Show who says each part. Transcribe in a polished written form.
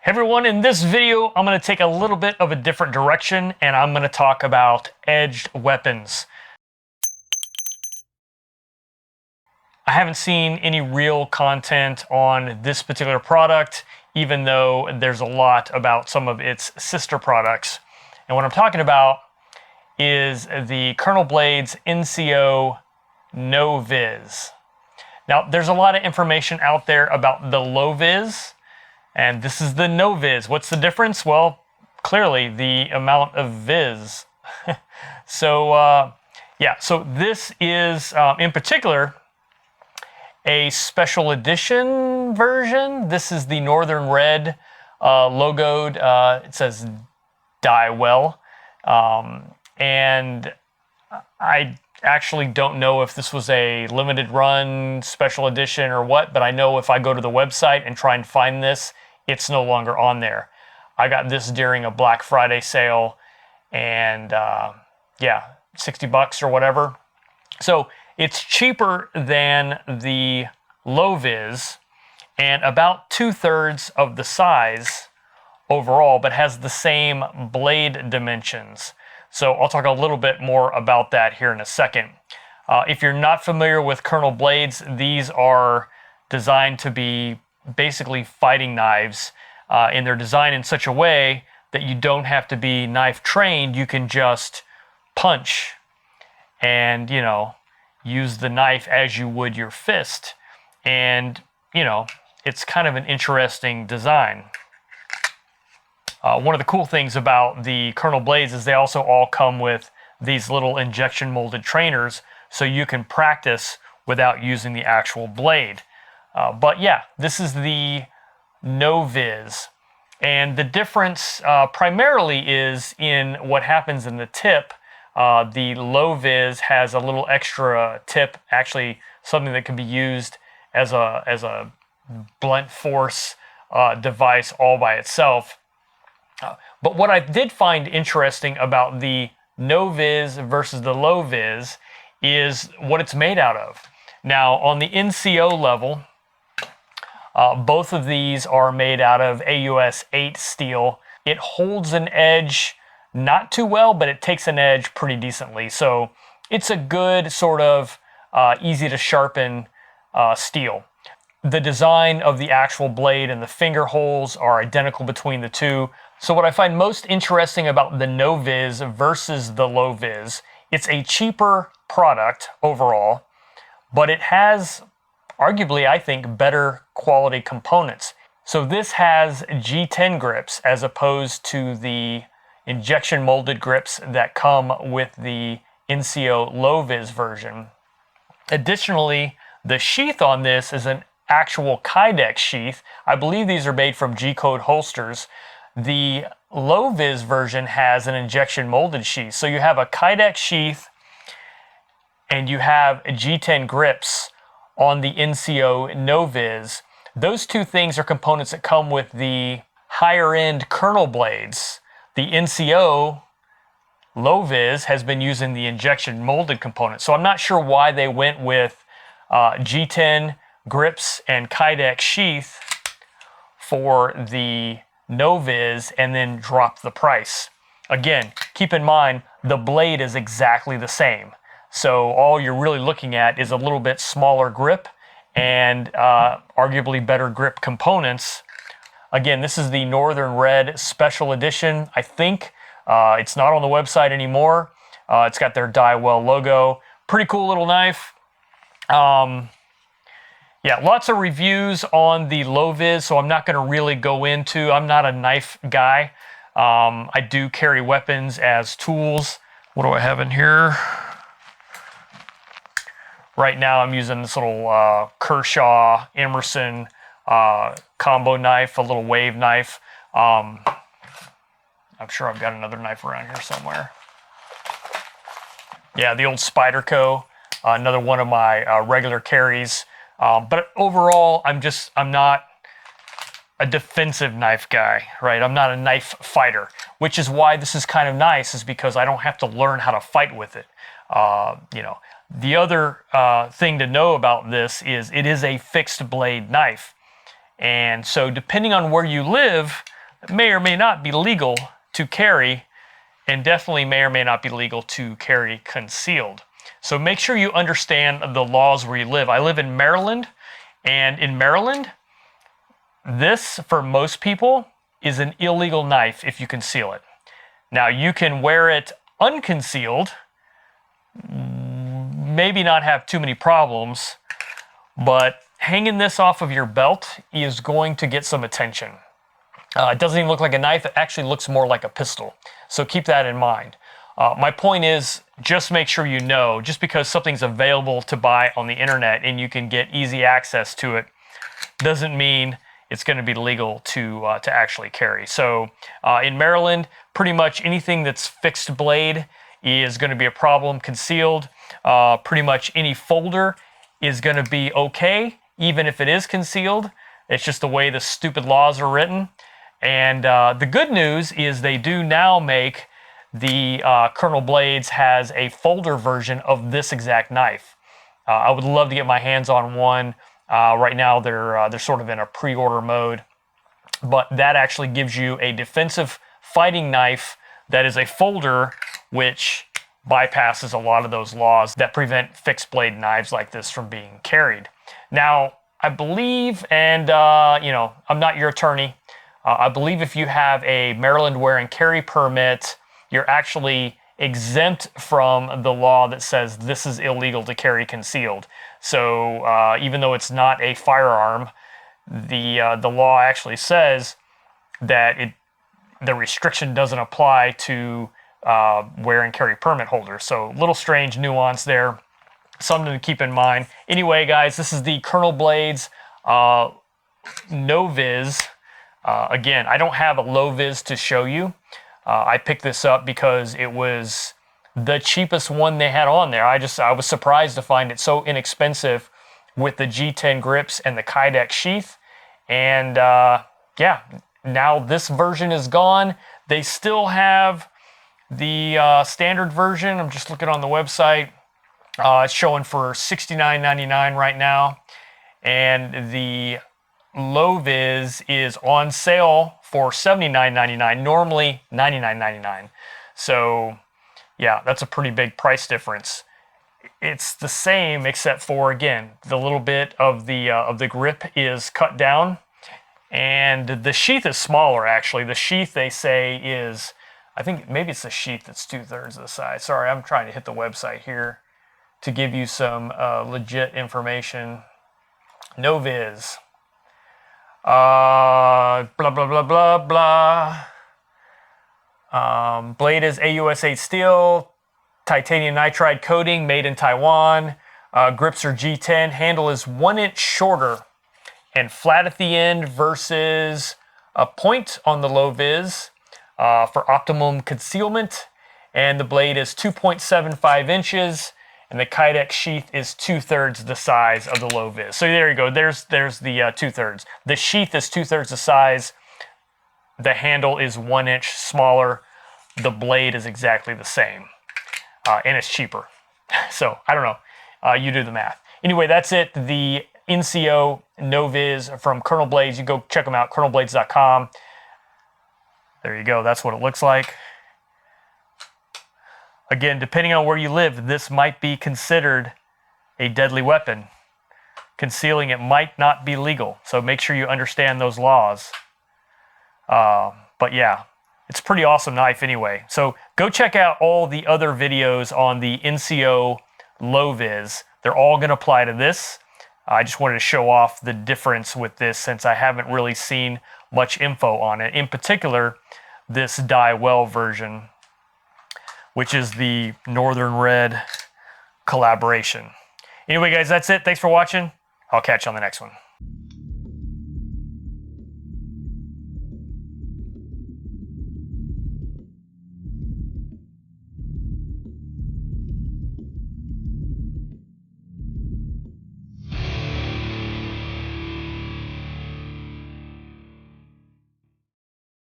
Speaker 1: Hey everyone, in this video, I'm going to take a little bit of a different direction and I'm going to talk about edged weapons. I haven't seen any real content on this particular product, even though there's a lot about some of its sister products. And what I'm talking about is the Colonel Blade's NCO NoVz. Now, there's a lot of information out there about the LowVz, and this is the NoVz. What's the difference? Well, clearly the amount of viz. So this is, in particular, a special edition version. This is the Northern Red logoed. It says die well. And I actually don't know if this was a limited run special edition or what, but I know if I go to the website and try and find this, it's no longer on there. I got this during a Black Friday sale and $60 or whatever. So it's cheaper than the LowVz and about 2/3 of the size overall, but has the same blade dimensions. So I'll talk a little bit more about that here in a second. If you're not familiar with Colonel Blades, these are designed to be basically fighting knives, and they're designed in such a way that you don't have to be knife trained. You can just punch and, use the knife as you would your fist. And, it's kind of an interesting design. One of the cool things about the Colonel Blades is they also all come with these little injection molded trainers, so you can practice without using the actual blade. But yeah, this is the NoVz. And the difference primarily is in what happens in the tip. The LowVz has a little extra tip, actually something that can be used as a blunt force device all by itself. But what I did find interesting about the NoVz versus the LowVz is what it's made out of. Now, on the NCO level, both of these are made out of AUS8 steel. It holds an edge not too well, but it takes an edge pretty decently. So it's a good sort of easy to sharpen steel. The design of the actual blade and the finger holes are identical between the two. So what I find most interesting about the NoVz versus the LowVz, it's a cheaper product overall, but it has arguably, I think, better quality components. So this has G10 grips as opposed to the injection molded grips that come with the NCO LowVz version. Additionally, the sheath on this is an actual Kydex sheath. I believe these are made from G-code holsters. The LowVz version has an injection molded sheath. So you have a Kydex sheath and you have G10 grips on the NCO NoVz. Those two things are components that come with the higher end Colonel Blades. The NCO LowVz has been using the injection molded component. So I'm not sure why they went with G10 grips and Kydex sheath for the NoVz and then dropped the price. Again, keep in mind, the blade is exactly the same. So all you're really looking at is a little bit smaller grip and arguably better grip components. Again, this is the Northern Red Special Edition. I think it's not on the website anymore. It's got their Die Well logo. Pretty cool little knife. Yeah, lots of reviews on the LowVz, so I'm not going to really go into. I'm not a knife guy. I do carry weapons as tools. What do I have in here? Right now I'm using this little Kershaw Emerson combo knife, a little wave knife. I'm sure I've got another knife around here somewhere. Yeah, the old Spyderco, another one of my regular carries. But overall, I'm not a defensive knife guy, right? I'm not a knife fighter, which is why this is kind of nice, is because I don't have to learn how to fight with it. The other thing to know about this is it is a fixed blade knife. And so depending on where you live, may or may not be legal to carry, and definitely may or may not be legal to carry concealed. So make sure you understand the laws where you live. I live in Maryland, and in Maryland, this, for most people, is an illegal knife if you conceal it. Now, you can wear it unconcealed, maybe not have too many problems, but hanging this off of your belt is going to get some attention. It doesn't even look like a knife. It actually looks more like a pistol. So keep that in mind. My point is, just make sure you know, just because something's available to buy on the internet and you can get easy access to it, doesn't mean it's going to be legal to actually carry. So in Maryland, pretty much anything that's fixed blade is going to be a problem. Concealed, pretty much any folder is going to be okay, even if it is concealed. It's just the way the stupid laws are written. And the good news is they do now make the Colonel Blades has a folder version of this exact knife. I would love to get my hands on one. Right now they're sort of in a pre-order mode, but that actually gives you a defensive fighting knife that is a folder, which bypasses a lot of those laws that prevent fixed blade knives like this from being carried. Now, I believe, and I'm not your attorney, I believe if you have a Maryland wear and carry permit, you're actually exempt from the law that says this is illegal to carry concealed. So even though it's not a firearm, the law actually says that the restriction doesn't apply to wear and carry permit holders. So a little strange nuance there, something to keep in mind. Anyway, guys, this is the Colonel Blades NoVz. Again, I don't have a LowVz to show you. I picked this up because it was the cheapest one they had on there. I was surprised to find it so inexpensive with the G10 grips and the Kydex sheath. And yeah, now this version is gone. They still have the standard version. I'm just looking on the website. It's showing for $69.99 right now. And the LowVz is on sale for $79.99, normally $99.99. So yeah, that's a pretty big price difference. It's the same except for, again, the little bit of the grip is cut down, and the sheath is smaller actually. The sheath, they say, is, I think maybe it's the sheath that's 2/3 the size. Sorry, I'm trying to hit the website here to give you some legit information. NoVz. Blah, blah, blah, blah, blah. Blade is AUS8 Steel, titanium nitride coating, made in Taiwan. Grips are G10. Handle is 1 inch shorter and flat at the end versus a point on the LowVz for optimum concealment. And the blade is 2.75 inches. And the Kydex sheath is 2/3 the size of the LowVz. So there you go. There's the 2/3. The sheath is 2/3 the size. The handle is 1 inch smaller. The blade is exactly the same, and it's cheaper. So I don't know. You do the math. Anyway, that's it. The NCO NoVz from Colonel Blades. You go check them out. colonelblades.com. There you go. That's what it looks like. Again, depending on where you live, this might be considered a deadly weapon. Concealing it might not be legal, so make sure you understand those laws. But yeah, it's a pretty awesome knife anyway. So go check out all the other videos on the NCO LowVz. They're all going to apply to this. I just wanted to show off the difference with this since I haven't really seen much info on it. In particular, this die well version, which is the Northern Red collaboration. Anyway, guys, that's it. Thanks for watching. I'll catch you on the next one.